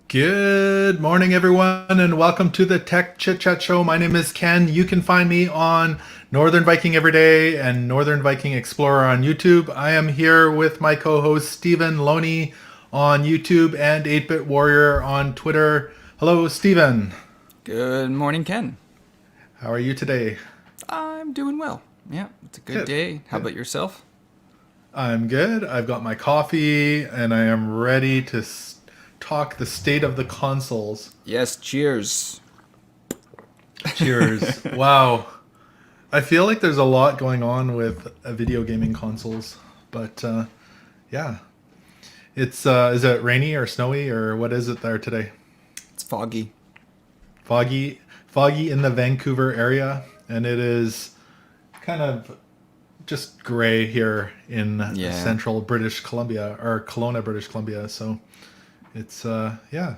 Good morning, everyone, and welcome to the Tech ChitChat Show. My name is Ken. You can find me on Northern Viking Everyday and Northern Viking Explorer on YouTube. I am here with my co-host Stephen Loney on YouTube and 8-Bit Warrior on Twitter. Hello, Stephen. Good morning, Ken. How are you today? I'm doing well. Yeah, it's a good day. How about yourself? I'm good. I've got my coffee, and I am ready to talk the state of the consoles. Yes, cheers. Cheers. Wow. I feel like there's a lot going on with video gaming consoles, but yeah. It's is it rainy or snowy or what is it there today? It's foggy. Foggy in the Vancouver area, and it is kind of just gray here in central British Columbia, or Kelowna, British Columbia, so it's yeah.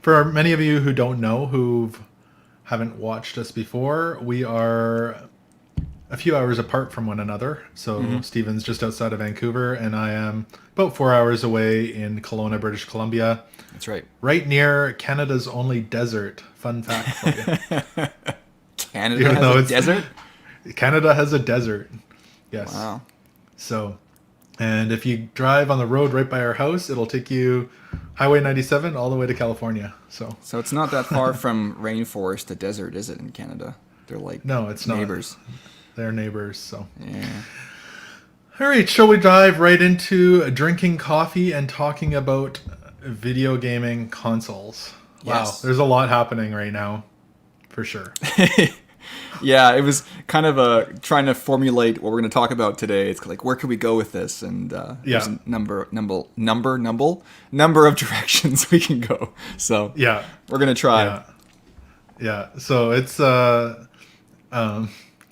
For many of you who don't know, who haven't watched us before, we are a few hours apart from one another. So Stephen's just outside of Vancouver, and I am about 4 hours away in Kelowna, British Columbia. That's right. Right near Canada's only desert. Fun fact for you. Canada has a desert? Canada has a desert. Yes. Wow. So, and if you drive on the road right by our house, it'll take you Highway 97 all the way to California. So it's not that far from rainforest to desert, is it, in Canada? They're like it's neighbors. Not. They're neighbors, so. Yeah. All right, shall we dive right into drinking coffee and talking about video gaming consoles? Wow, there's a lot happening right now, for sure. Yeah, it was kind of trying to formulate what we're going to talk about today. It's like, where could we go with this? And there's a number of directions we can go. So yeah, we're going to try. Yeah. So it's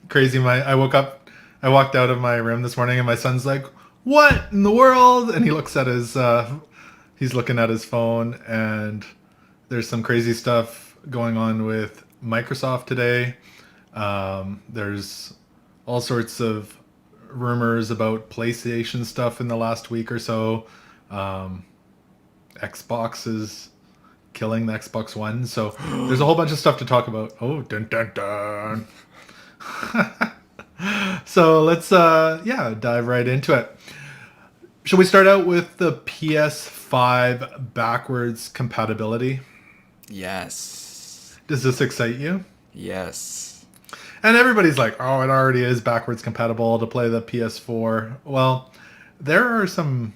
crazy. I walked out of my room this morning, and my son's like, "What in the world?" And he looks at he's looking at his phone, and there's some crazy stuff going on with Microsoft today. There's all sorts of rumors about PlayStation stuff in the last week or so. Xbox is killing the Xbox One, so there's a whole bunch of stuff to talk about. Oh, dun dun dun. So let's dive right into it. Shall we start out with the PS5 Backwards compatibility? Yes. Does this excite you? Yes. And everybody's like, oh, it already is backwards compatible to play the PS4. Well, there are some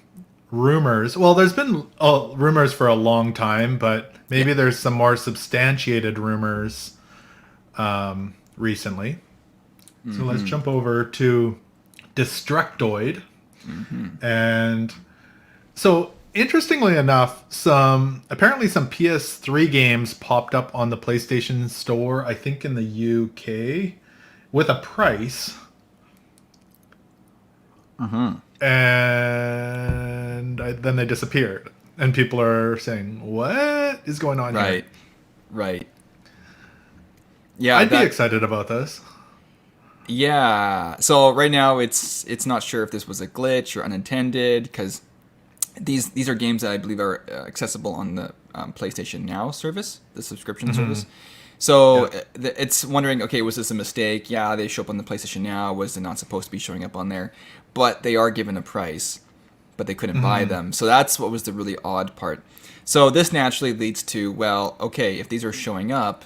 rumors. Well, there's been rumors for a long time, but maybe there's some more substantiated rumors recently. So let's jump over to Destructoid. And so, interestingly enough, apparently some PS3 games popped up on the PlayStation Store, I think in the UK, with a price. And then they disappeared. And people are saying, what is going on here? Right. Yeah, I'd be excited about this. Yeah. So right now it's not sure if this was a glitch or unintended, because these are games that I believe are accessible on the PlayStation Now service, the subscription service. So it's wondering, okay, was this a mistake? Yeah, they show up on the PlayStation Now. Was it not supposed to be showing up on there? But they are given a price, but they couldn't buy them. So that's what was the really odd part. So this naturally leads to, well, okay, if these are showing up,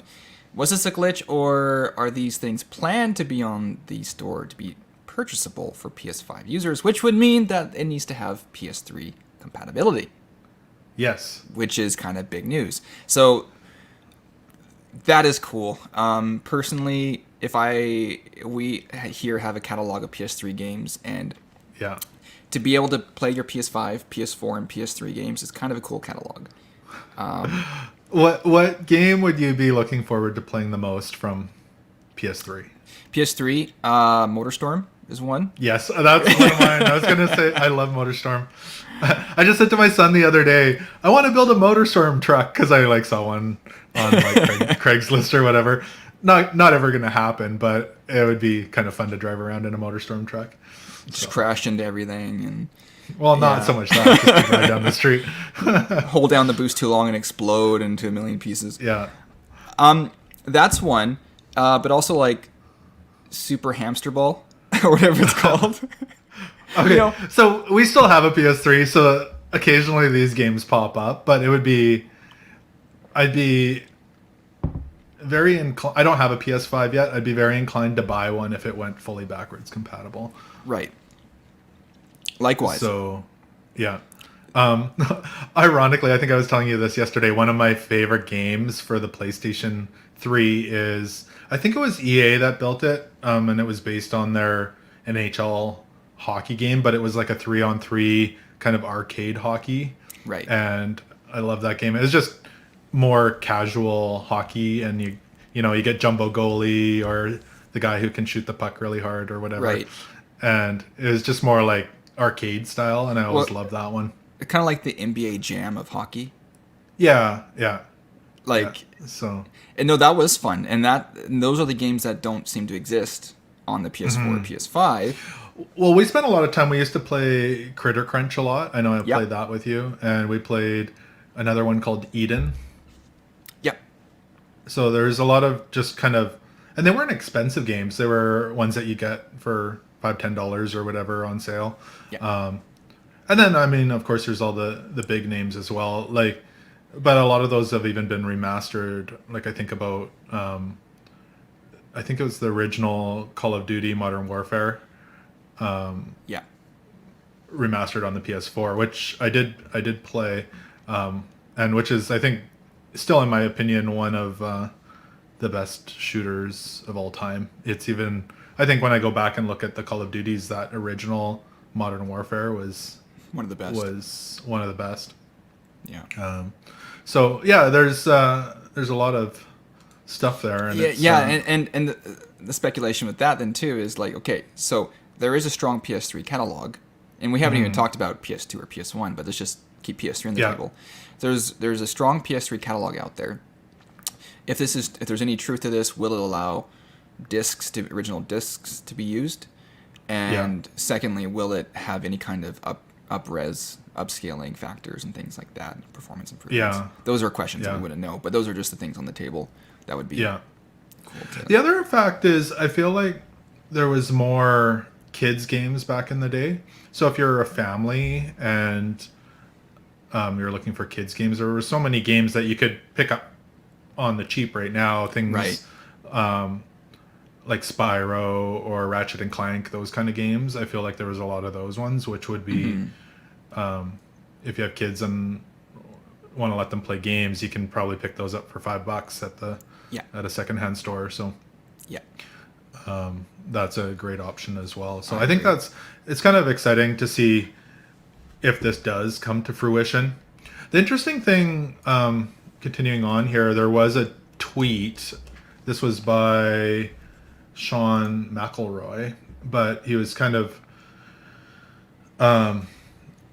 was this a glitch, or are these things planned to be on the store to be purchasable for PS5 users, which would mean that it needs to have PS3 compatibility. Yes. Which is kind of big news. So that is cool. Personally, we here have a catalog of PS3 games, and to be able to play your PS5, PS4, and PS3 games is kind of a cool catalog. What game would you be looking forward to playing the most from PS3? PS3, MotorStorm is one. Yes, that's one of mine. I was going to say I love MotorStorm. I just said to my son the other day, I want to build a MotorStorm truck, because I saw one on Craigslist or whatever. not ever going to happen, but it would be kind of fun to drive around in a MotorStorm truck. Just crash into everything and well, not so much that, just to drive down the street. hold down the boost too long and explode into a million pieces. Yeah. That's one, but also like Super Hamster Ball or whatever it's called. Okay, so we still have a PS3, so occasionally these games pop up, but I'd be very inclined. I don't have a PS5 yet. I'd be very inclined to buy one if it went fully backwards compatible. Right. Likewise. So, yeah. Ironically, I think I was telling you this yesterday. One of my favorite games for the PlayStation 3 is, I think it was EA that built it, and it was based on their NHL hockey game, but it was like a 3-on-3 kind of arcade hockey. Right. And I love that game. It's just more casual hockey, and you get jumbo goalie or the guy who can shoot the puck really hard or whatever. Right. And it was just more like arcade style, and I always loved that one. Kind of like the NBA Jam of hockey. Yeah. Like, yeah. So. And no, that was fun, and those are the games that don't seem to exist on the PS4 or PS5. Well, we spent a lot of time. We used to play Critter Crunch a lot. I know I played that with you, and we played another one called Eden. Yep. So there's a lot of just kind of, and they weren't expensive games. They were ones that you get for $5-10 or whatever on sale. Yeah. And then, I mean, of course, there's all the big names as well. Like, but a lot of those have even been remastered. Like, I think about, I think it was the original Call of Duty Modern Warfare. Yeah. Remastered on the PS4, which I did play, and which is, I think, still in my opinion, one of the best shooters of all time. It's even, I think, when I go back and look at the Call of Duties, that original Modern Warfare was one of the best. Yeah. So yeah, there's a lot of stuff there, and and the speculation with that then too is like, okay, so there is a strong PS3 catalog, and we haven't even talked about PS2 or PS1, but let's just keep PS3 on the table. There's a strong PS3 catalog out there. If there's any truth to this, will it allow original discs to be used? And secondly, will it have any kind of upscaling factors and things like that, performance improvements? Yeah. Those are questions that we wouldn't know, but those are just the things on the table that would be cool to. The other fact is, I feel like there was more kids games back in the day. So if you're a family and you're looking for kids games, there were so many games that you could pick up on the cheap right now. Things like Spyro or Ratchet and Clank, those kind of games. I feel like there was a lot of those ones, which would be, if you have kids and want to let them play games, you can probably pick those up for $5 at a secondhand store. So that's a great option as well. So I think it's kind of exciting to see if this does come to fruition. The interesting thing, continuing on here, there was a tweet. This was by Sean McElroy, but he was kind of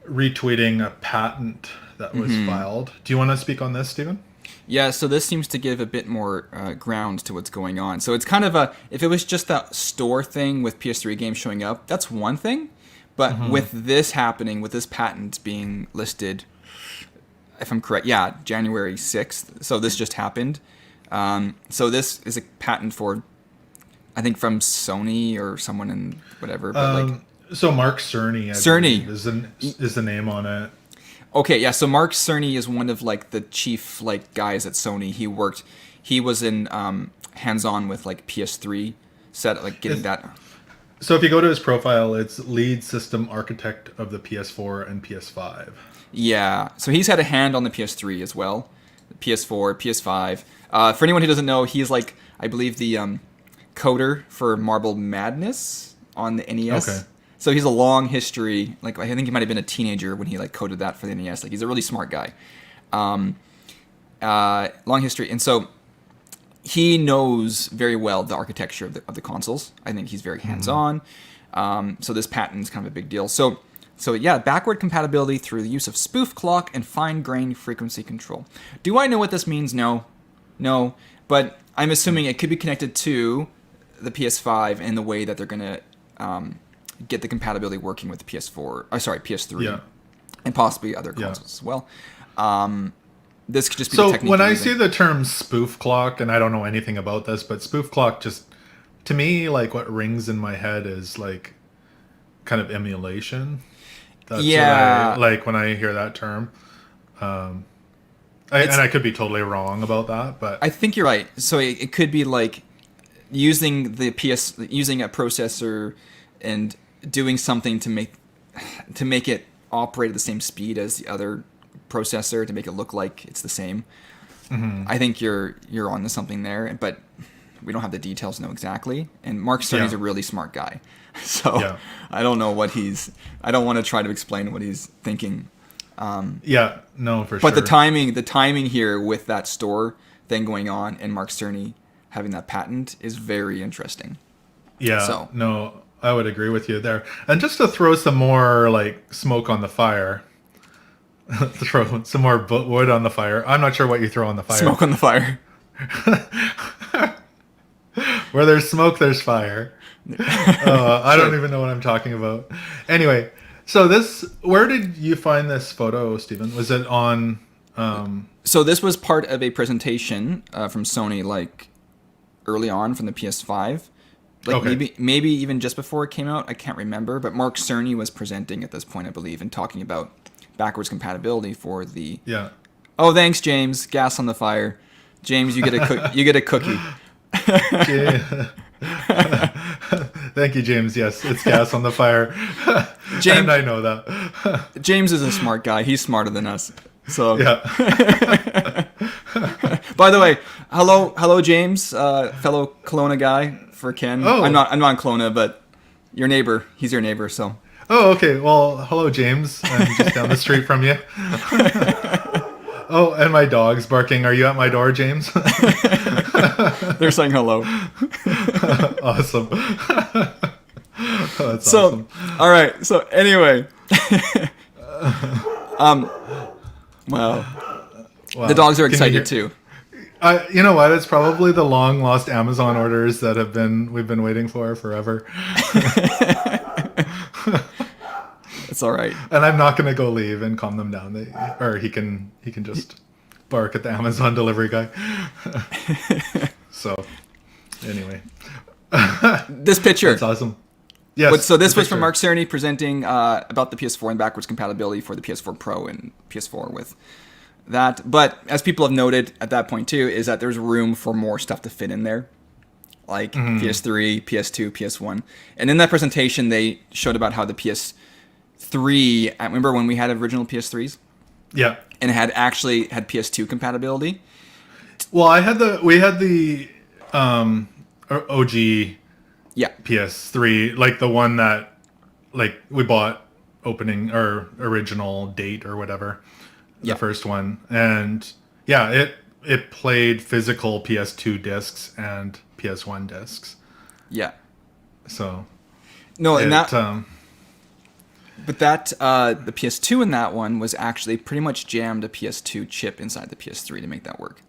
retweeting a patent that was filed. Do you want to speak on this, Stephen? Yeah, so this seems to give a bit more ground to what's going on. So it's kind of if it was just that store thing with PS3 games showing up, that's one thing. But with this happening, with this patent being listed, if I'm correct, January 6th. So this just happened. So this is a patent for, I think, from Sony or someone in whatever. But so Mark Cerny, is the name on it. Okay, yeah. So Mark Cerny is one of like the chief guys at Sony. He was in hands-on with PS3 set, getting that. So if you go to his profile, it's lead system architect of the PS4 and PS5. Yeah. So he's had a hand on the PS3 as well, the PS4, PS5. For anyone who doesn't know, he's I believe the coder for Marble Madness on the NES. Okay. So he's a long history. I think he might have been a teenager when he coded that for the NES. He's a really smart guy. Long history, and so he knows very well the architecture of the consoles. I think he's very hands-on. So this patent is kind of a big deal. So backward compatibility through the use of spoof clock and fine-grained frequency control. Do I know what this means? No. No, but I'm assuming it could be connected to the PS5 in the way that they're gonna get the compatibility working with the PS4. PS3, Yeah. and possibly other consoles as well. This could just be So the technique. when I see the term spoof clock, and I don't know anything about this, but spoof clock just, to me, like what rings in my head is like kind of emulation. That's what I like when I hear that term. And I could be totally wrong about that, but I think you're right. So it could be like using a processor and doing something to make it operate at the same speed as the other processor to make it look like it's the same. Mm-hmm. I think you're onto something there, but we don't have the details to know exactly. And Mark Cerny's a really smart guy, so I don't know what I don't want to try to explain what he's thinking. For sure. But the timing here with that store thing going on and Mark Cerny having that patent is very interesting. Yeah. So. No, I would agree with you there. And just to throw some more like smoke on the fire, throw some more wood on the fire. I'm not sure what you throw on the fire. Smoke on the fire. Where there's smoke, there's fire. I don't even know what I'm talking about. Anyway, so where did you find this photo, Stephen? Was it on... So this was part of a presentation from Sony, like early on from the PS5. Like maybe even just before it came out. I can't remember. But Mark Cerny was presenting at this point, I believe, and talking about backwards compatibility for the... Yeah. Oh, thanks, James. Gas on the fire. James, you get a cookie. Thank you, James. Yes, it's gas on the fire. James, and I know that. James is a smart guy. He's smarter than us. So yeah. By the way, hello, James, fellow Kelowna guy for Ken. Oh. I'm not in Kelowna, but your neighbor. He's your neighbor, so. Oh, okay. Well, hello, James. I'm just down the street from you. Oh, and my dog's barking. Are you at my door, James? They're saying hello. Awesome. That's so, awesome. All right. So anyway, wow. The dogs are excited too. You know what? It's probably the long lost Amazon orders that we've been waiting for forever. It's all right. And I'm not going to go leave and calm them down. He can just bark at the Amazon delivery guy. So, anyway. This picture. That's awesome. Yes. So this was from Mark Cerny presenting about the PS4 and backwards compatibility for the PS4 Pro and PS4 with that. But as people have noted at that point too, is that there's room for more stuff to fit in there. Like PS3, PS2, PS1. And in that presentation, they showed about how the PS3, I remember when we had original PS3s? Yeah. And had PS2 compatibility. Well, we had the OG PS3, like the one that like we bought opening or original date or whatever. The first one. And yeah, it played physical PS2 discs and PS1 discs. Yeah. So no, and that but that the PS2 in that one was actually pretty much jammed a PS2 chip inside the PS3 to make that work.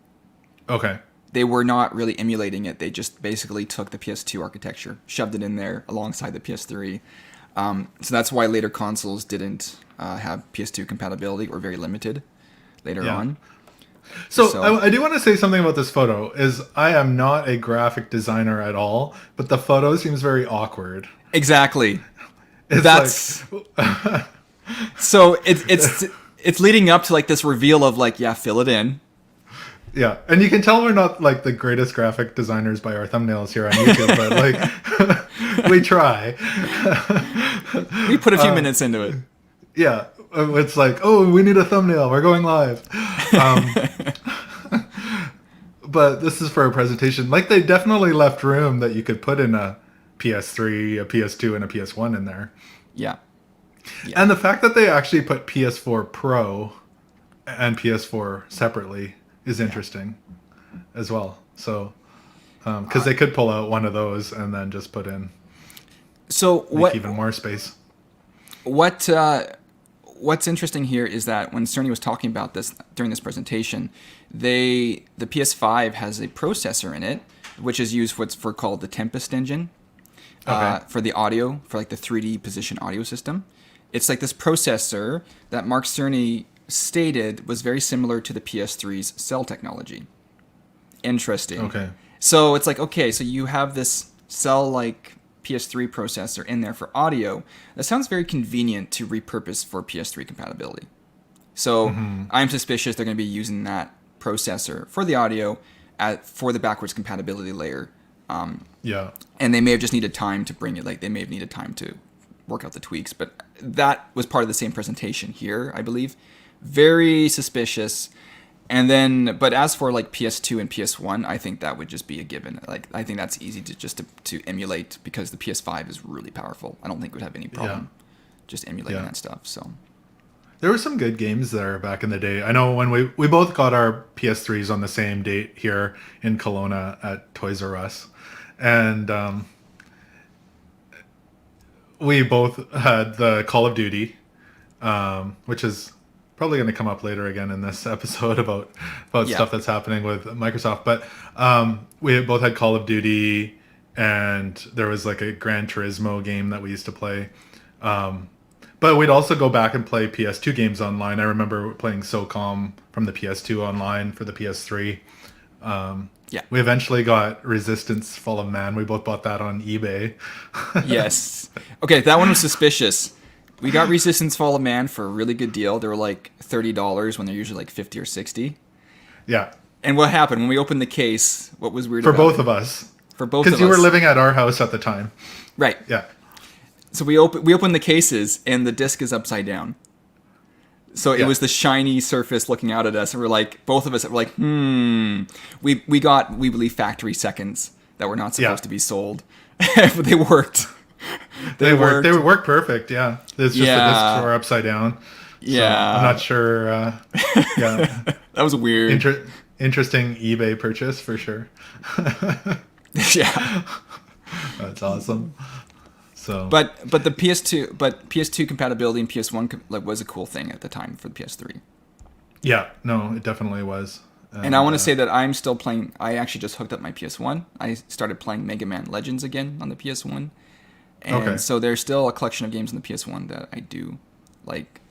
Okay. They were not really emulating it. They just basically took the PS2 architecture, shoved it in there alongside the PS3. So that's why later consoles didn't have PS2 compatibility or very limited later on. So I do want to say something about this photo. Is I am not a graphic designer at all, but the photo seems very awkward. Exactly. It's so it's leading up to like this reveal of like fill it in. Yeah, and you can tell we're not like the greatest graphic designers by our thumbnails here on YouTube, but like we try. We put a few minutes into it. Yeah, it's like, oh, we need a thumbnail. We're going live. But this is for a presentation. Like they definitely left room that you could put in a PS3, a PS2, and a PS1 in there. Yeah. And the fact that they actually put PS4 Pro and PS4 separately is interesting as well. So, because they could pull out one of those and then just put in even more space. What what's interesting here is that when Sony was talking about this during this presentation, the PS5 has a processor in it, which is used what's called the Tempest engine for the audio, for like the 3D position audio system. It's like this processor that Mark Cerny stated was very similar to the PS3's cell technology. Interesting. Okay. So it's like, okay, so you have this cell-like PS3 processor in there for audio. That sounds very convenient to repurpose for PS3 compatibility. So I'm suspicious they're going to be using that processor for the audio for the backwards compatibility layer. Yeah. And they may have just needed time to bring it, like they may have needed time to work out the tweaks. But that was part of the same presentation here, I believe. Very suspicious. And then, but as for like PS2 and PS1, I think that would just be a given. Like, I think that's easy to emulate because the PS5 is really powerful. I don't think we'd have any problem just emulating that stuff. So there were some good games there back in the day. I know when we both got our PS3s on the same date here in Kelowna at Toys R Us, and we both had the Call of Duty, which is probably going to come up later again in this episode about stuff that's happening with Microsoft. But we both had Call of Duty, and there was like a Gran Turismo game that we used to play. But we'd also go back and play PS2 games online. I remember playing SOCOM from the PS2 online for the PS3. We eventually got Resistance Fall of Man. We both bought that on eBay. Yes. Okay, that one was suspicious. We got Resistance Fall of Man for a really good deal. They were like $30 when they're usually like 50 or 60. Yeah. And what happened when we opened the case? What was weird for about both it? of us? For both of us. Because you were living at our house at the time. Right. Yeah. So we open the cases and the disc is upside down. So it was the shiny surface looking out at us, and we're like, both of us were like, We got, we believe, factory seconds that were not supposed to be sold, but they worked. They worked. They worked perfect. Yeah. It's just the discs were upside down. Yeah. So I'm not sure. That was weird. Interesting eBay purchase for sure. Yeah. That's awesome. So, but the PS2 compatibility and PS1 was a cool thing at the time for the PS3. Yeah, no, it definitely was. And I want to say that I'm still playing. I actually just hooked up my PS1. I started playing Mega Man Legends again on the PS1, and so there's still a collection of games on the PS1 that I do like.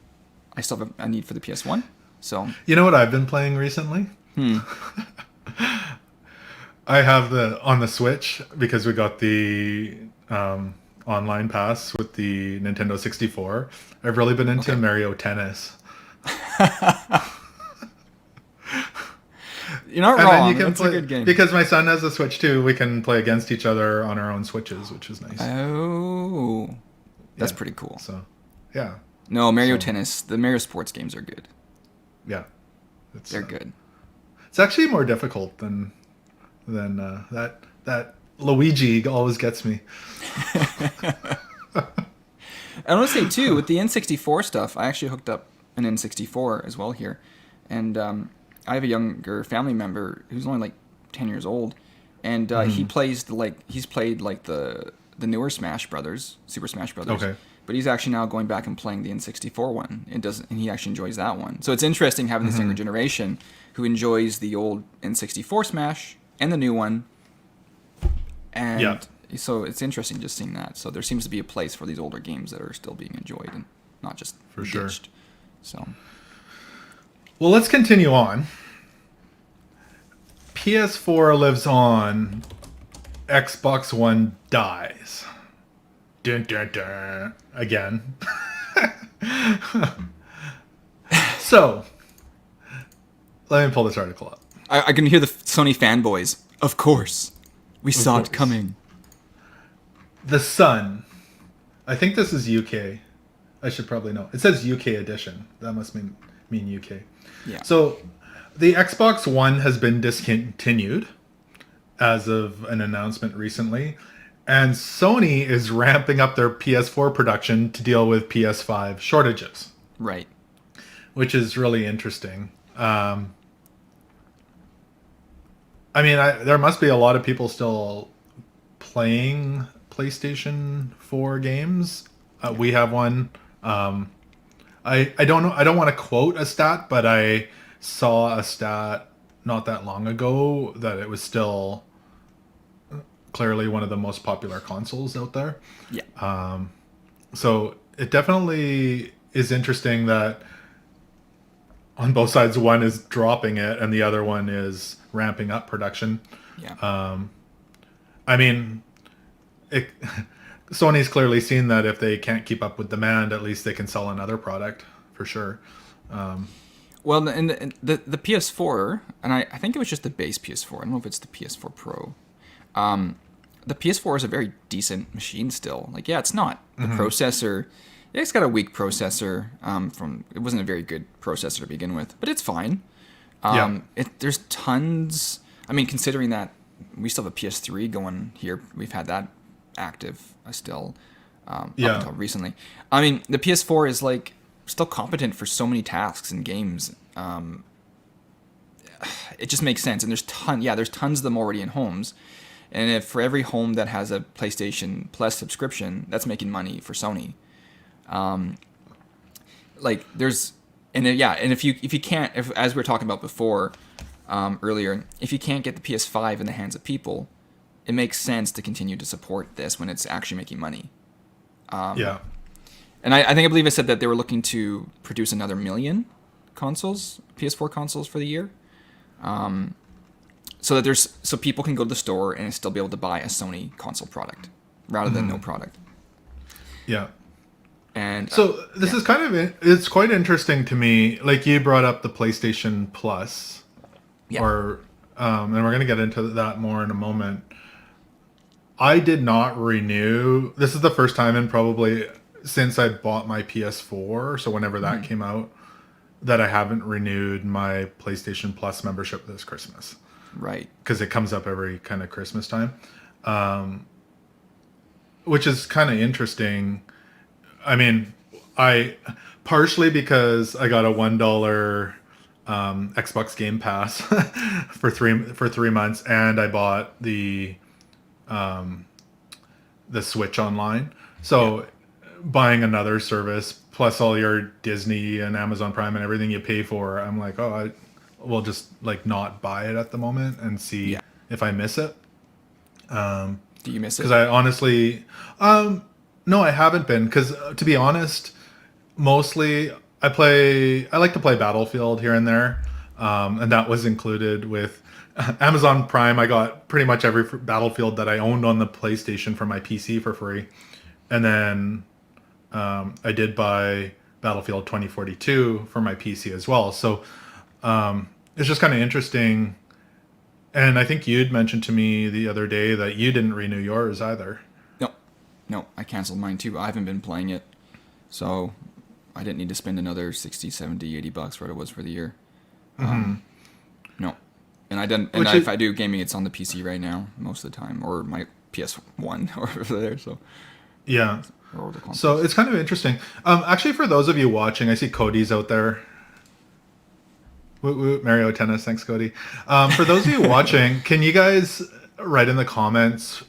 I still have a need for the PS1. So you know what I've been playing recently? I have on the Switch because we got the online pass with the Nintendo 64. I've really been into Mario Tennis. You're not wrong. It's a good game. Because my son has a Switch too. We can play against each other on our own Switches, which is nice. Oh, that's pretty cool. So, yeah. No, Mario Tennis. The Mario sports games are good. Yeah, they're good. It's actually more difficult than that. Luigi always gets me. I want to say too, with the N64 stuff, I actually hooked up an N64 as well here, and I have a younger family member who's only like 10 years old, and he plays he's played like the newer Smash Brothers, Super Smash Brothers. Okay. But he's actually now going back and playing the N64 one, and he actually enjoys that one. So it's interesting having this younger generation who enjoys the old N64 Smash and the new one. And so it's interesting just seeing that. So there seems to be a place for these older games that are still being enjoyed and not just ditched. Sure. So, well, let's continue on. PS4 lives on. Xbox One dies. Dun, dun, dun. Again. So, let me pull this article up. I can hear the Sony fanboys. Of course. We saw it coming. The Sun. I think this is UK. I should probably know. It says UK edition. That must mean UK. Yeah. So, the Xbox One has been discontinued as of an announcement recently. And Sony is ramping up their PS4 production to deal with PS5 shortages. Right. Which is really interesting. I mean, there must be a lot of people still playing PlayStation 4 games. We have one. I I don't know. I don't want to quote a stat, but I saw a stat not that long ago that it was still clearly one of the most popular consoles out there. Yeah. So it definitely is interesting that on both sides, one is dropping it and the other one is ramping up production. Yeah. I mean, it, Sony's clearly seen that if they can't keep up with demand, at least they can sell another product for sure. Well, and the PS4, and I think it was just the base PS4. I don't know if it's the PS4 Pro. The PS4 is a very decent machine still. Like, yeah, it's not the processor. Yeah, it's got a weak processor. It wasn't a very good processor to begin with, but it's fine. There's tons. I mean, considering that we still have a PS3 going here, we've had that active still up until recently. I mean, the PS4 is like still competent for so many tasks and games. It just makes sense, and there's tons of them already in homes. And if for every home that has a PlayStation Plus subscription, that's making money for Sony. And if you can't, as we were talking about before, earlier, if you can't get the PS5 in the hands of people, it makes sense to continue to support this when it's actually making money. And I believe I said that they were looking to produce another 1 million consoles, PS4 consoles for the year. So that so people can go to the store and still be able to buy a Sony console product rather than no product. Yeah. And so this is kind of, it's quite interesting to me. Like you brought up the PlayStation Plus, and we're going to get into that more in a moment. I did not renew. This is the first time in probably since I bought my PS4, so whenever that came out, that I haven't renewed my PlayStation Plus membership this Christmas. Right. Because it comes up every kind of Christmas time. Which is kind of interesting. I mean, partially because I got a $1 Xbox Game Pass for 3 months, and I bought the Switch Online. So buying another service plus all your Disney and Amazon Prime and everything you pay for, I'm like, I will just like not buy it at the moment and see if I miss it. Do you miss it? Because I honestly, no, I haven't been. Because to be honest, mostly I like to play Battlefield here and there, and that was included with Amazon Prime. I got pretty much every Battlefield that I owned on the PlayStation for my PC for free, and then I did buy Battlefield 2042 for my PC as well. So it's just kind of interesting. And I think you'd mentioned to me the other day that you didn't renew yours either. No, I canceled mine too. I haven't been playing it, so I didn't need to spend another 60, 70, 80 bucks, what it was for the year. No. And I didn't. And if I do gaming, it's on the PC right now most of the time, or my PS1 over there. So yeah. So it's kind of interesting. Actually, for those of you watching, I see Cody's out there. Woot woot, Mario Tennis. Thanks, Cody. For those of you watching, can you guys write in the comments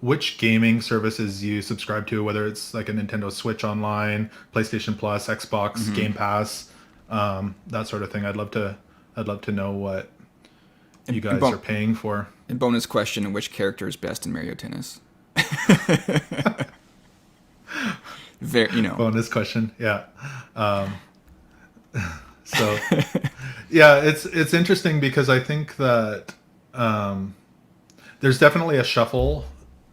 which gaming services you subscribe to, whether it's like a Nintendo Switch Online, PlayStation Plus, Xbox, Game Pass, that sort of thing. I'd love to know what you guys are paying for. And bonus question, which character is best in Mario Tennis? Bonus question, yeah. So, yeah, it's interesting because I think that there's definitely a shuffle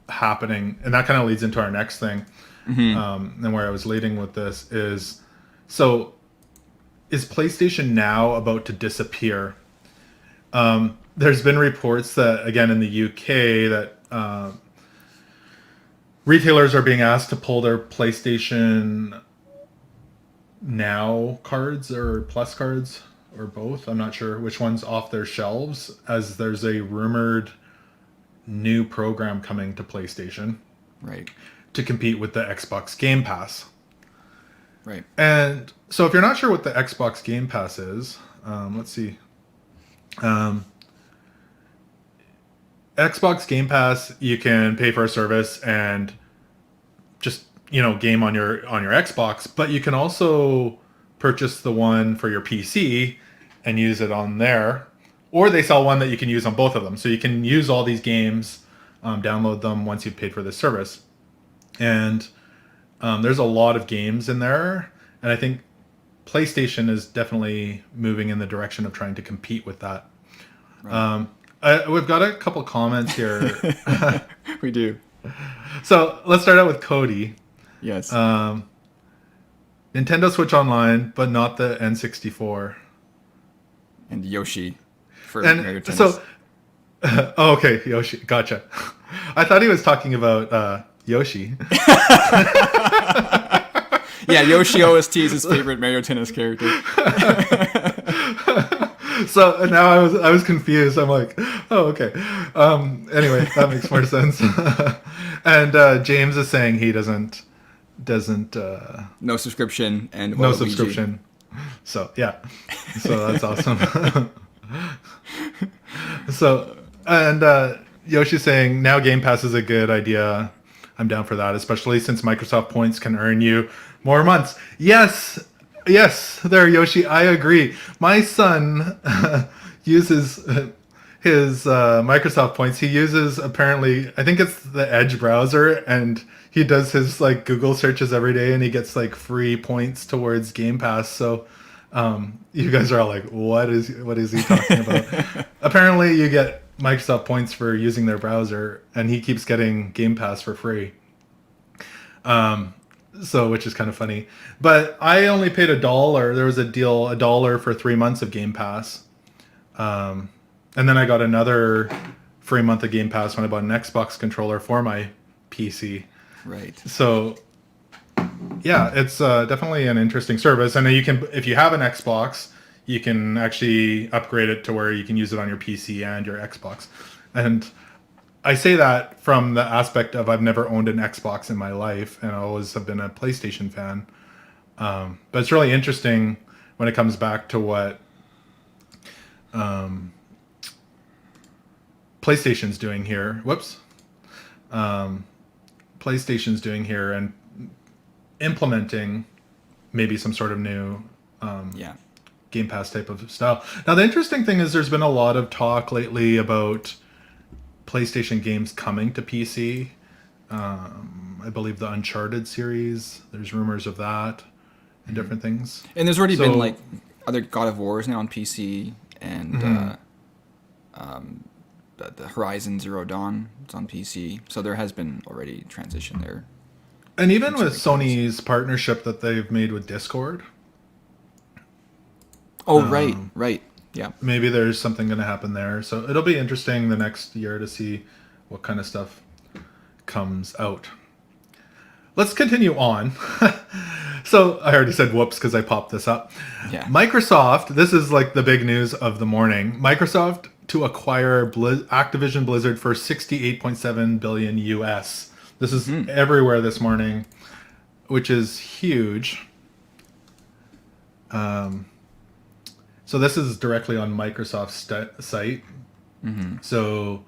happening, and that kind of leads into our next thing. And where I was leading with this is PlayStation Now about to disappear? There's been reports that, again, in the UK, that retailers are being asked to pull their PlayStation Now cards or Plus cards, or both. I'm not sure which one's off their shelves, as there's a rumored new program coming to PlayStation, right, to compete with the Xbox Game Pass. Right. And so if you're not sure what the Xbox Game Pass is, let's see. Xbox Game Pass, you can pay for a service and just game on your Xbox, but you can also purchase the one for your PC and use it on there, or they sell one that you can use on both of them. So you can use all these games, download them once you've paid for the service. And there's a lot of games in there, and I think PlayStation is definitely moving in the direction of trying to compete with that. Right. We've got a couple comments here. We do. So let's start out with Cody. Yes. Nintendo Switch Online, but not the N64. And Yoshi for Mario Tennis. So, okay, Yoshi, gotcha. I thought he was talking about Yoshi. Yeah, Yoshi OST is his favorite Mario Tennis character. So now I was confused. I'm like, oh, okay. Anyway, that makes more sense. And James is saying he doesn't. No subscription and no subscription. So yeah, so that's awesome. So and Yoshi's saying now Game Pass is a good idea. I'm down for that, especially since Microsoft points can earn you more months. Yes, there, Yoshi. I agree. My son uses his Microsoft points. He uses, apparently, I think it's the Edge browser, and he does his like Google searches every day, and he gets like free points towards Game Pass. So you guys are all like, what is he talking about? Apparently, you get Microsoft points for using their browser, and he keeps getting Game Pass for free. So, which is kind of funny. But I only paid $1. There was a deal, $1 for 3 months of Game Pass. And then I got another free month of Game Pass when I bought an Xbox controller for my PC. Right. So, yeah, it's definitely an interesting service. And you can, if you have an Xbox, you can actually upgrade it to where you can use it on your PC and your Xbox. And I say that from the aspect of I've never owned an Xbox in my life, and I always have been a PlayStation fan. But it's really interesting when it comes back to what PlayStation's doing here. PlayStation's doing here and implementing maybe some sort of new Game Pass type of style. Now, the interesting thing is there's been a lot of talk lately about PlayStation games coming to PC. I believe the Uncharted series, there's rumors of that and different things. And there's already been like other God of Wars now on PC, and the Horizon Zero Dawn, it's on PC. So there has been already transition there. And even with Sony's partnership that they've made with Discord. Oh, right. Yeah. Maybe there's something going to happen there. So it'll be interesting the next year to see what kind of stuff comes out. Let's continue on. So I already said whoops because I popped this up. Yeah. Microsoft, this is like the big news of the morning. Microsoft to acquire Activision Blizzard for $68.7 billion US. This is everywhere this morning, which is huge. So this is directly on Microsoft's site. Mm-hmm. So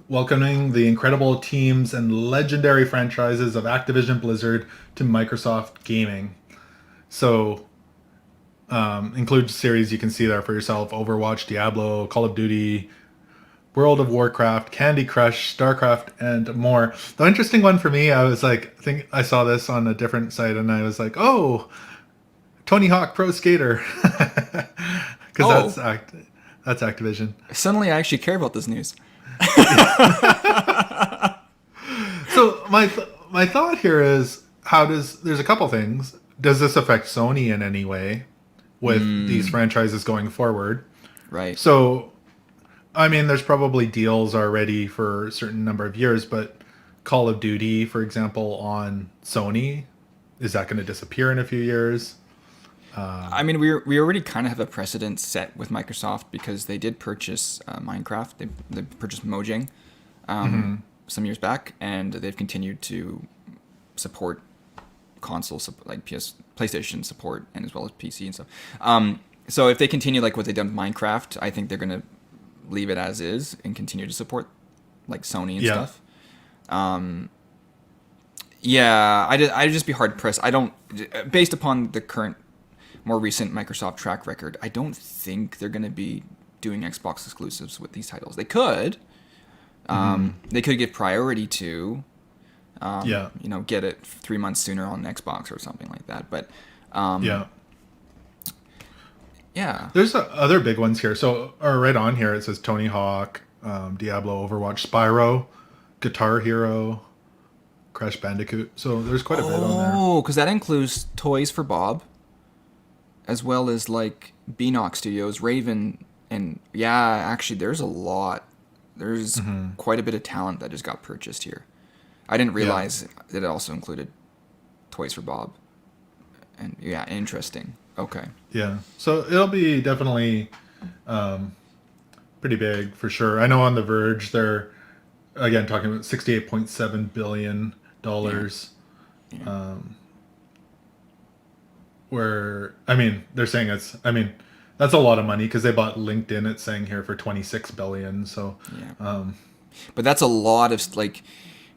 welcoming the incredible teams and legendary franchises of Activision Blizzard to Microsoft Gaming. So includes series you can see there for yourself: Overwatch, Diablo, Call of Duty, World of Warcraft, Candy Crush, StarCraft, and more. The interesting one for me, I was like, I think I saw this on a different site, and I was like, oh, Tony Hawk Pro Skater, because that's Activision. Suddenly, I actually care about this news. So my thought here is, there's a couple things. Does this affect Sony in any way with these franchises going forward? Right. So, I mean, there's probably deals already for a certain number of years, but Call of Duty, for example, on Sony, is that going to disappear in a few years? I mean, we already kind of have a precedent set with Microsoft because they did purchase Minecraft. They purchased Mojang some years back, and they've continued to support console like PlayStation support, and as well as PC and stuff. So if they continue like what they've done with Minecraft, I think they're going to leave it as is and continue to support like Sony and stuff. Yeah, I'd just be hard pressed. I don't, based upon the current, more recent Microsoft track record, I don't think they're going to be doing Xbox exclusives with these titles. They could. They could give priority to, get it 3 months sooner on Xbox or something like that. But yeah. There's other big ones here. So, right on here it says Tony Hawk, Diablo, Overwatch, Spyro, Guitar Hero, Crash Bandicoot. So there's quite a bit on there. Oh, because that includes Toys for Bob, as well as like Beanox Studios, Raven, and actually there's a lot. There's quite a bit of talent that just got purchased here. I didn't realize that it also included Toys for Bob. And interesting. Okay. Yeah. So it'll be definitely pretty big for sure. I know on The Verge they're again talking about $68.7 billion. Where they're saying that's a lot of money because they bought LinkedIn. It's saying here for $26 billion. So but that's a lot of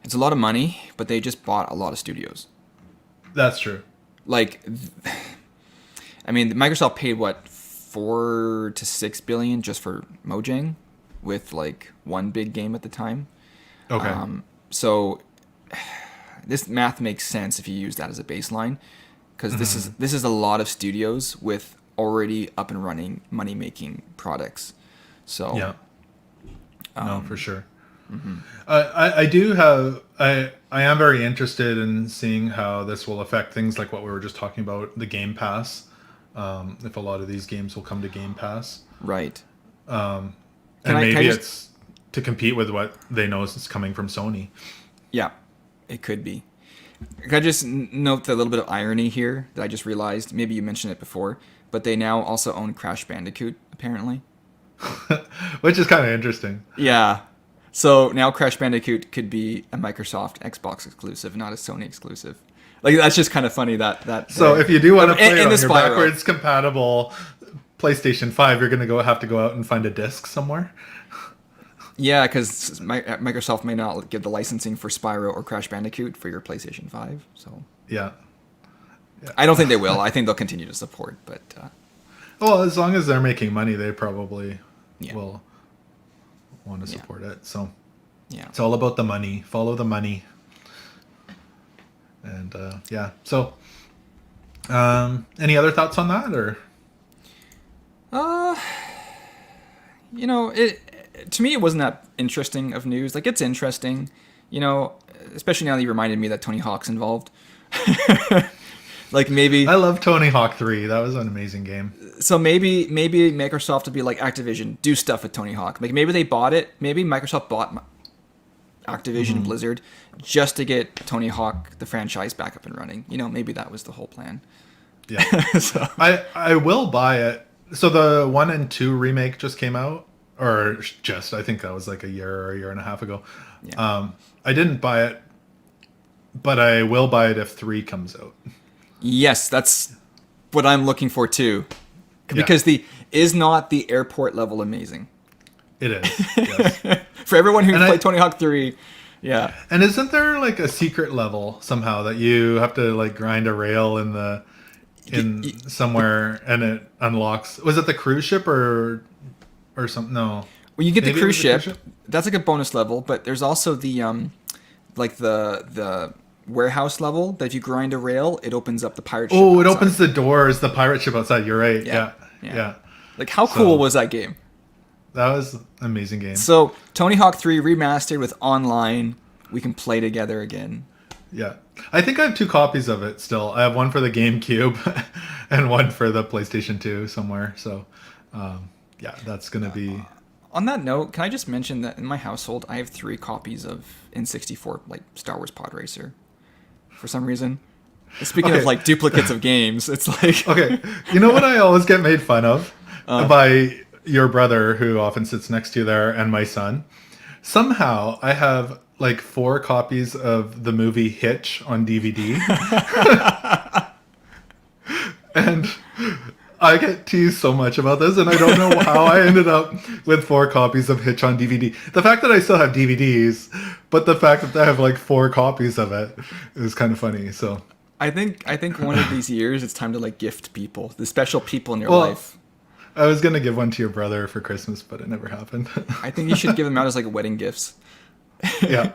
it's a lot of money. But they just bought a lot of studios. That's true. Microsoft paid what, $4 to $6 billion just for Mojang, with like one big game at the time. Okay. So this math makes sense if you use that as a baseline, because this is a lot of studios with already up and running money making products. So yeah. No, for sure. I am very interested in seeing how this will affect things like what we were just talking about, the Game Pass. If a lot of these games will come to Game Pass. Right. It's to compete with what they know is coming from Sony. Yeah, it could be. Can I just note a little bit of irony here that I just realized? Maybe you mentioned it before, but they now also own Crash Bandicoot, apparently. Which is kind of interesting. Yeah. So now Crash Bandicoot could be a Microsoft Xbox exclusive, not a Sony exclusive. Like, that's just kind of funny that. So if you do want to play it on your Spyro. backwards compatible PlayStation 5, you're going to have to go out and find a disc somewhere. Yeah, because Microsoft may not give the licensing for Spyro or Crash Bandicoot for your PlayStation 5. So yeah. I don't think they will. I think they'll continue to support, but. Well, as long as they're making money, they probably will want to support it. So it's all about the money. Follow the money. And so any other thoughts on that, or to me it wasn't that interesting of news. Like, it's interesting, especially now that you reminded me that Tony Hawk's involved. Like, maybe I love Tony Hawk 3. That was an amazing game. So maybe Microsoft would be like Activision, do stuff with Tony Hawk. Like, maybe they bought it. Maybe Microsoft bought Activision Blizzard just to get Tony Hawk, the franchise, back up and running. Maybe that was the whole plan. Yeah. So. I will buy it. So the 1 and 2 remake just came out, or I think that was like a year and a half ago. Yeah. I didn't buy it, but I will buy it if 3 comes out. Yes, that's what I'm looking for too. Because is not the airport level amazing? It is. Yes. For everyone who played Tony Hawk 3, yeah. And isn't there like a secret level somehow that you have to like grind a rail in somewhere and it unlocks? Was it the cruise ship or something? No. Well, you get the cruise ship. That's like a bonus level, but there's also the the warehouse level that if you grind a rail, it opens up the pirate ship. Oh, it opens the doors, the pirate ship outside. You're right. Yeah. Like, how cool was that game? That was an amazing game. So Tony Hawk 3 remastered with online. We can play together again. Yeah. I think I have 2 copies of it still. I have one for the GameCube and one for the PlayStation 2 somewhere. So, that's going to be... On that note, can I just mention that in my household, I have 3 copies of N64, like Star Wars Pod Racer. For some reason. Speaking of like duplicates of games, it's like... Okay. You know what I always get made fun of? By your brother, who often sits next to you there, and my son. Somehow, I have like 4 copies of the movie Hitch on DVD. And I get teased so much about this, and I don't know how I ended up with 4 copies of Hitch on DVD. The fact that I still have DVDs But the fact that they have like 4 copies of it is kind of funny. So I think one of these years it's time to like gift people, the special people in your life. I was gonna give one to your brother for Christmas, but it never happened. I think you should give them out as like wedding gifts. Yeah.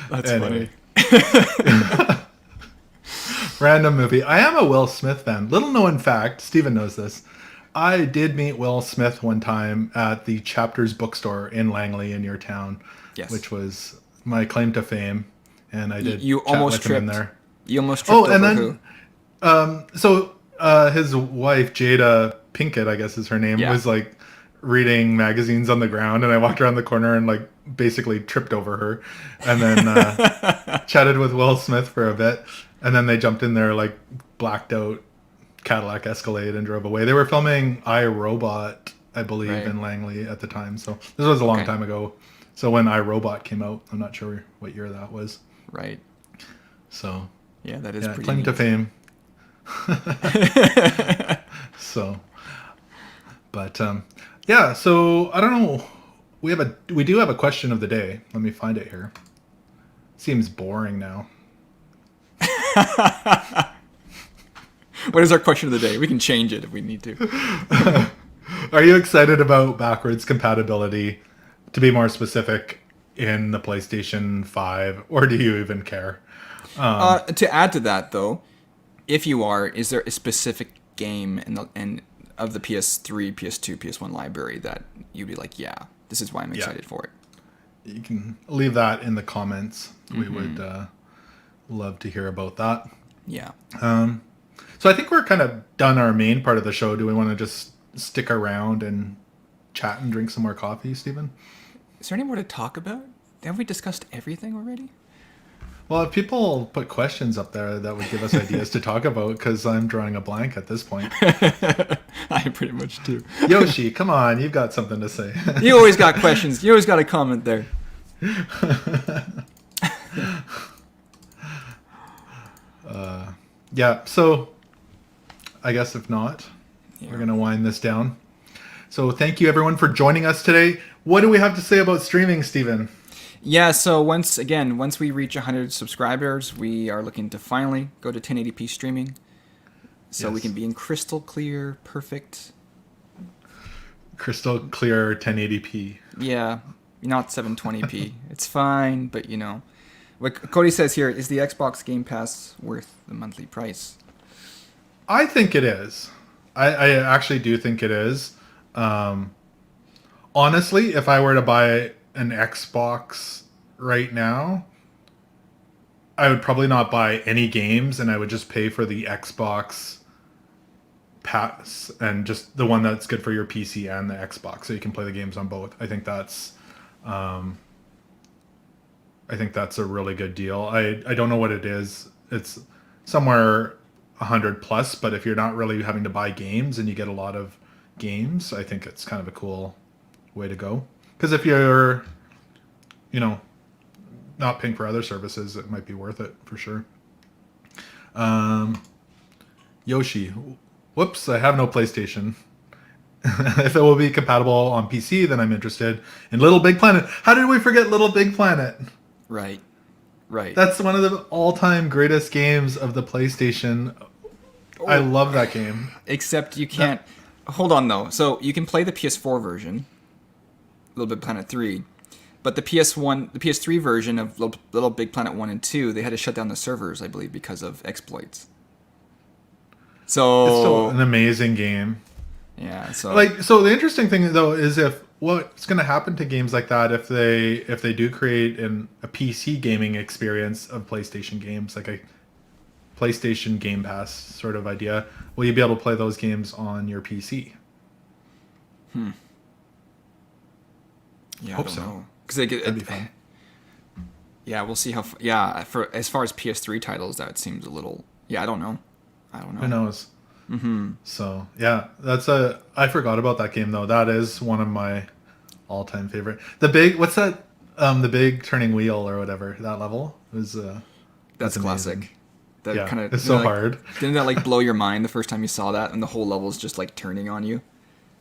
That's funny. Random movie. I am a Will Smith fan. Little known fact, Steven knows this. I did meet Will Smith one time at the Chapters bookstore in Langley in your town, which was my claim to fame. And I did you chat almost with tripped. him in there. You almost tripped over and then, who? his wife, Jada Pinkett, I guess is her name, was like reading magazines on the ground, and I walked around the corner and like basically tripped over her, and then chatted with Will Smith for a bit, and then they jumped in their like blacked out Cadillac Escalade and drove away. They were filming iRobot, I believe, in Langley at the time, so this was a long time ago. So when iRobot came out, I'm not sure what year that was. Right. So yeah, that is pretty claim neat. to fame. So, but yeah. So I don't know. We do have a question of the day. Let me find it here. Seems boring now. What is our question of the day? We can change it if we need to. Are you excited about backwards compatibility? To be more specific, in the PlayStation 5, or do you even care? To add to that, though, if you are, is there a specific game in of the PS3, PS2, PS1 library that you'd be like, yeah, this is why I'm excited for it? You can leave that in the comments. We would love to hear about that. Yeah. So I think we're kind of done our main part of the show. Do we want to just stick around and chat and drink some more coffee, Stephen? Is there any more to talk about? Have we discussed everything already? Well, if people put questions up there, that would give us ideas to talk about, because I'm drawing a blank at this point. I pretty much do. Yoshi, come on. You've got something to say. You always got questions. You always got a comment there. Yeah, so I guess if not, we're going to wind this down. So thank you, everyone, for joining us today. What do we have to say about streaming, Stephen? Yeah, so once we reach 100 subscribers, we are looking to finally go to 1080p streaming. So we can be in crystal clear, perfect. Crystal clear 1080p. Yeah, not 720p. It's fine, but you know. What Cody says here, is the Xbox Game Pass worth the monthly price? I think it is. I actually do think it is. Honestly, if I were to buy an Xbox right now, I would probably not buy any games, and I would just pay for the Xbox Pass and just the one that's good for your PC and the Xbox, so you can play the games on both. I think that's a really good deal. I don't know what it is. It's somewhere 100 plus, but if you're not really having to buy games and you get a lot of games, I think it's kind of a cool way to go. Because if you're, not paying for other services, it might be worth it for sure. Yoshi, whoops, I have no PlayStation. If it will be compatible on PC, then I'm interested in Little Big Planet. How did we forget Little Big Planet? Right. That's one of the all-time greatest games of the PlayStation. I love that game. Except you can't... Hold on, though. So you can play the PS4 version, Little Big Planet 3, but the PS3 version of Little Big Planet 1 and 2, they had to shut down the servers, I believe, because of exploits. So... It's still an amazing game. Yeah, so... So the interesting thing, though, is what's going to happen to games like that if they do create a PC gaming experience of PlayStation games, like a PlayStation Game Pass sort of idea, will you be able to play those games on your PC? Yeah, Hope I don't so. know. That'd be fun. Yeah, we'll see how... for as far as PS3 titles, that seems a little... Yeah, I don't know. Who knows? Mm-hmm. So, yeah, I forgot about that game, though. That is one of my all-time favorite. What's that? The big turning wheel or whatever, that level was... That's classic. That kind of... It's so hard. Didn't that, blow your mind the first time you saw that, and the whole level's just, turning on you?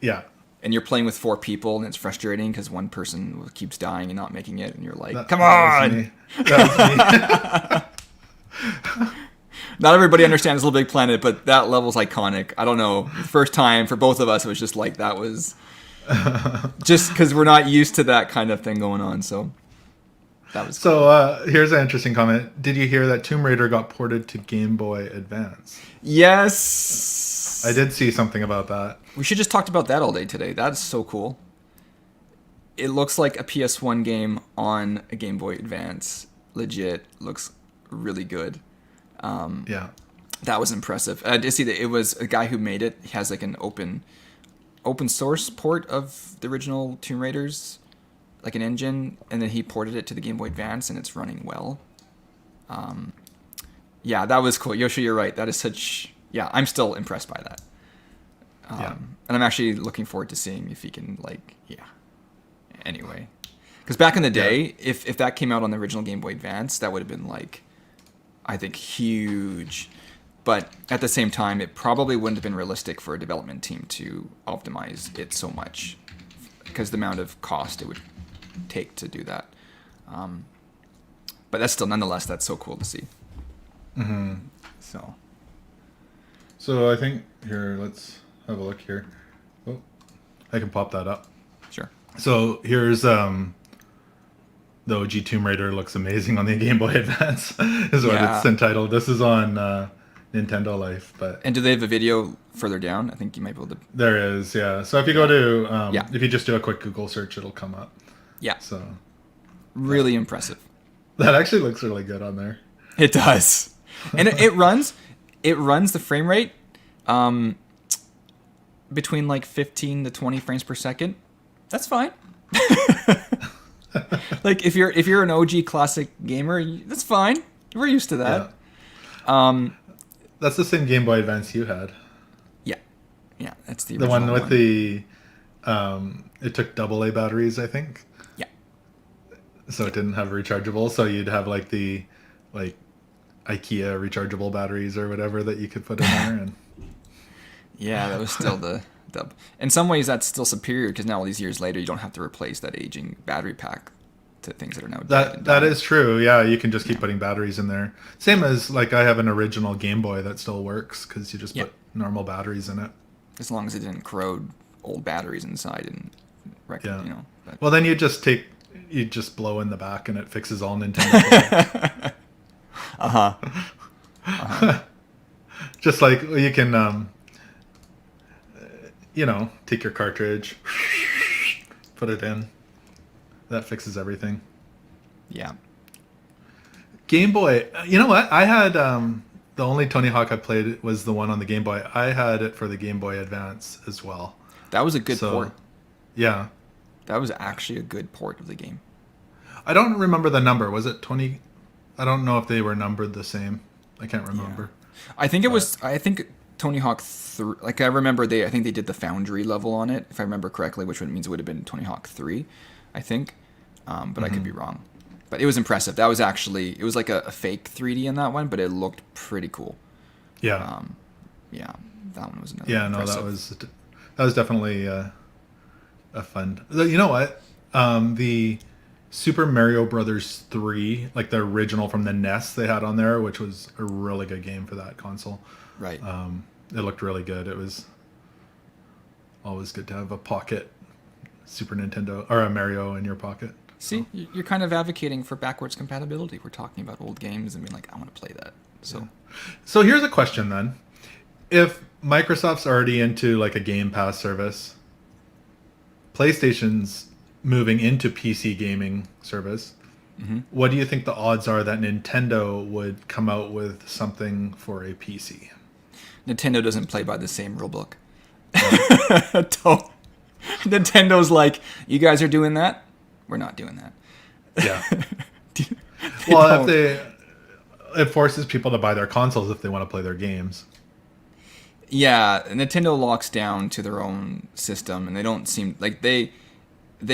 Yeah. and you're playing with 4 people, and it's frustrating because one person keeps dying and not making it, and you're like, come that on! That was me. Not everybody understands Little Big Planet, but that level's iconic. I don't know. First time for both of us, it was just like, that was... just because we're not used to that kind of thing going on, so... That was cool. So here's an interesting comment. Did you hear that Tomb Raider got ported to Game Boy Advance? Yes! I did see something about that. We should just talk about that all day today. That's so cool. It looks like a PS1 game on a Game Boy Advance. Legit. Looks really good. Yeah. That was impressive. I did see that it was a guy who made it. He has like an open source port of the original Tomb Raiders, like an engine, and then he ported it to the Game Boy Advance, and it's running well. Yeah, that was cool. Yoshi, you're right. That is such... Yeah, I'm still impressed by that. And I'm actually looking forward to seeing if he can, like... Yeah. Anyway. Because back in the day, if that came out on the original Game Boy Advance, that would have been, like... I think huge. But at the same time, it probably wouldn't have been realistic for a development team to optimize it so much, because the amount of cost it would take to do that. But that's still, nonetheless, that's so cool to see. Mm-hmm. So I think, here, let's have a look here. Oh, I can pop that up. Sure. So here's... The OG Tomb Raider looks amazing on the Game Boy Advance, is what it's entitled. This is on Nintendo Life, but... And do they have a video further down? I think you might be able to... There is, yeah. So if you go to... If you just do a quick Google search, it'll come up. Yeah. So... Really impressive. That actually looks really good on there. It does. And it runs the frame rate between like 15 to 20 frames per second. That's fine. Like if you're an OG classic gamer, that's fine. We're used to that. Yeah. That's the same Game Boy Advance you had. Yeah, that's the one with the it took AA batteries, I think. Yeah. So it didn't have rechargeable, so you'd have like the IKEA rechargeable batteries or whatever that you could put in there, and yeah, that was still the dub. In some ways, that's still superior because now all these years later, you don't have to replace that aging battery pack to things that are now dead. That is true. Yeah, you can just keep putting batteries in there. Same as like I have an original Game Boy that still works because you just put normal batteries in it. As long as it didn't corrode old batteries inside and wreck it, you know. But. Well, then you just blow in the back and it fixes all Nintendo. Just like you can. Take your cartridge, put it in. That fixes everything. Yeah. Game Boy. You know what? I had the only Tony Hawk I played was the one on the Game Boy. I had it for the Game Boy Advance as well. That was a good port. Yeah. That was actually a good port of the game. I don't remember the number. Was it 20? I don't know if they were numbered the same. I can't remember. Yeah. I think it was. I think Tony Hawk 3. Like I remember, I think they did the Foundry level on it, if I remember correctly, which means it would have been Tony Hawk 3, I think. But I could be wrong. But it was impressive. That was actually, it was like a fake 3D in that one, but it looked pretty cool. Yeah. Yeah, that one was another. Yeah, impressive. No, that was definitely a fun. You know what? The Super Mario Brothers 3, like the original from the NES they had on there, which was a really good game for that console. Right. It looked really good. It was always good to have a pocket Super Nintendo or a Mario in your pocket. See, you're kind of advocating for backwards compatibility. We're talking about old games and being like, I want to play that. So here's a question then. If Microsoft's already into like a Game Pass service, PlayStation's moving into PC gaming service, what do you think the odds are that Nintendo would come out with something for a PC? Nintendo doesn't play by the same rulebook. Nintendo's like, you guys are doing that? We're not doing that. Yeah. Well, it forces people to buy their consoles if they want to play their games. Yeah, Nintendo locks down to their own system, and they don't seem like they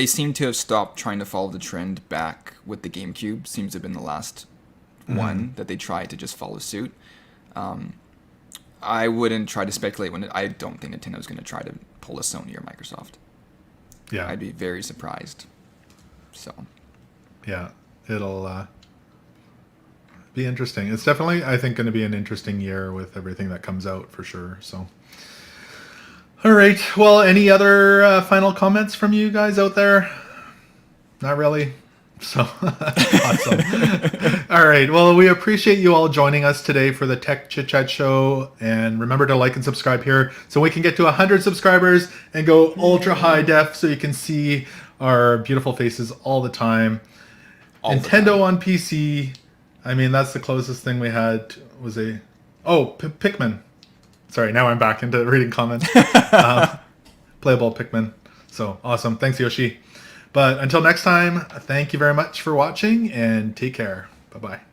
seem to have stopped trying to follow the trend back with the GameCube. Seems to have been the last one that they tried to just follow suit. I wouldn't try to speculate I don't think Nintendo's going to try to pull a Sony or Microsoft. Yeah. I'd be very surprised. So. Yeah, it'll be interesting. It's definitely, I think, going to be an interesting year with everything that comes out for sure. So, all right. Well, any other final comments from you guys out there? Not really. So awesome. All right. Well, we appreciate you all joining us today for the Tech ChitChat Show. And remember to like and subscribe here so we can get to 100 subscribers and go ultra high def so you can see our beautiful faces all the time. Nintendo on PC. I mean, that's the closest thing we had was Pikmin. Sorry, now I'm back into reading comments. Playable Pikmin. So awesome. Thanks, Yoshi. But until next time, thank you very much for watching and take care. Bye-bye.